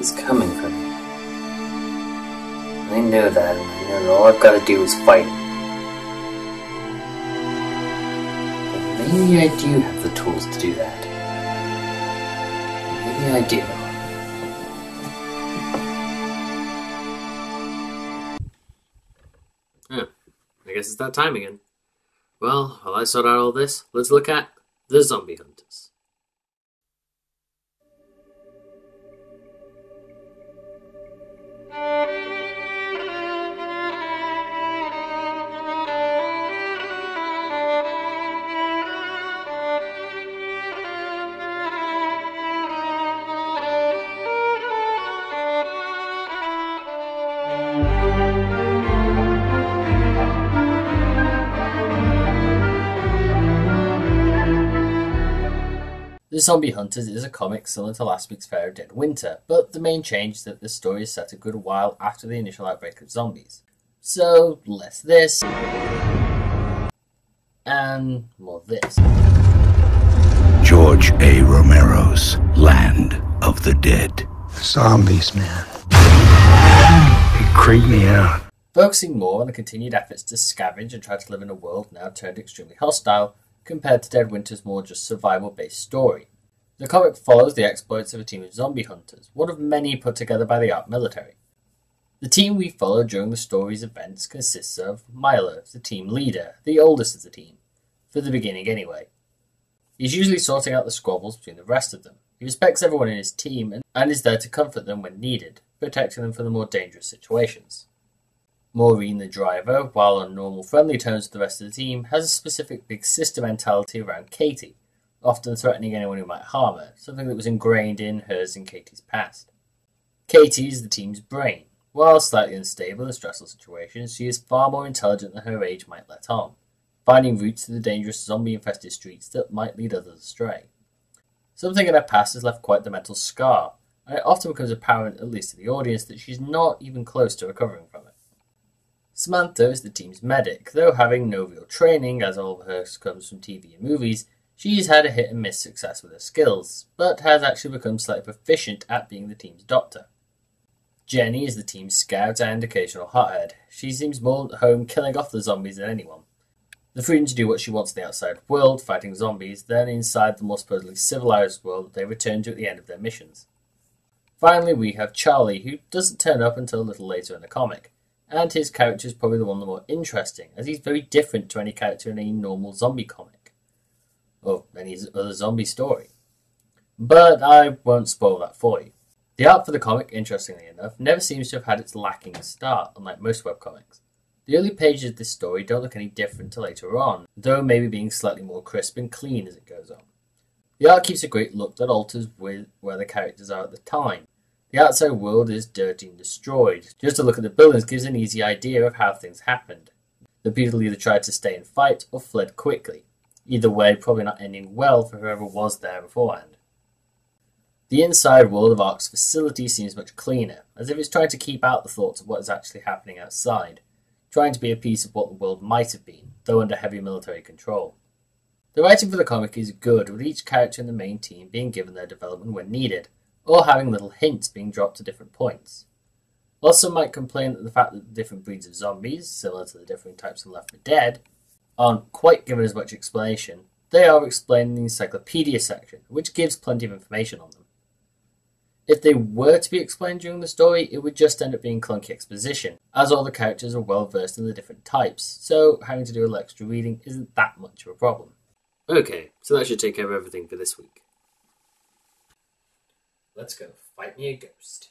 He's coming for me. I know that, and I know that all I've got to do is fight him. But maybe I do have the tools to do that. Maybe I do. I guess it's that time again. Well, while I sort out all this, let's look at the zombie hunters. The Zombie Hunters is a comic similar to last week's Fair of Dead Winter, but the main change is that the story is set a good while after the initial outbreak of zombies. So, less this, and more this. George A. Romero's Land of the Dead. Zombies, man. They creep me out. Focusing more on the continued efforts to scavenge and try to live in a world now turned extremely hostile, compared to Dead Winter's more just survival-based story. The comic follows the exploits of a team of zombie hunters, one of many put together by the ARC military. The team we follow during the story's events consists of Milo, the team leader, the oldest of the team, for the beginning anyway. He's usually sorting out the squabbles between the rest of them. He respects everyone in his team and is there to comfort them when needed, protecting them from the more dangerous situations. Maureen, the driver, while on normal friendly terms with the rest of the team, has a specific big sister mentality around Katie, often threatening anyone who might harm her, something that was ingrained in hers and Katie's past. Katie is the team's brain. While slightly unstable in stressful situations, she is far more intelligent than her age might let on, finding routes to the dangerous zombie-infested streets that might lead others astray. Something in her past has left quite the mental scar, and it often becomes apparent, at least to the audience, that she's not even close to recovering from it. Samantha is the team's medic, though having no real training, as all of hers comes from TV and movies, she's had a hit-and-miss success with her skills, but has actually become slightly proficient at being the team's doctor. Jenny is the team's scout and occasional hothead. She seems more at home killing off the zombies than anyone. The freedom to do what she wants in the outside world, fighting zombies, then inside the more supposedly civilized world that they return to at the end of their missions. Finally, we have Charlie, who doesn't turn up until a little later in the comic, and his character is probably the one the more interesting, as he's very different to any character in a normal zombie comic, or any other zombie story. But I won't spoil that for you. The art for the comic, interestingly enough, never seems to have had its lacking start, unlike most webcomics. The early pages of this story don't look any different to later on, though maybe being slightly more crisp and clean as it goes on. The art keeps a great look that alters with where the characters are at the time. The outside world is dirty and destroyed. Just to look at the buildings gives an easy idea of how things happened. The people either tried to stay and fight or fled quickly. Either way, probably not ending well for whoever was there beforehand. The inside world of ARC's facility seems much cleaner, as if it's trying to keep out the thoughts of what is actually happening outside, trying to be a piece of what the world might have been, though under heavy military control. The writing for the comic is good, with each character in the main team being given their development when needed, or having little hints being dropped to different points. While some might complain that the fact that the different breeds of zombies, similar to the different types in Left 4 Dead, aren't quite given as much explanation, they are explained in the encyclopedia section, which gives plenty of information on them. If they were to be explained during the story, it would just end up being clunky exposition, as all the characters are well versed in the different types, so having to do a little extra reading isn't that much of a problem. Okay, so that should take care of everything for this week. Let's go fight me a ghost.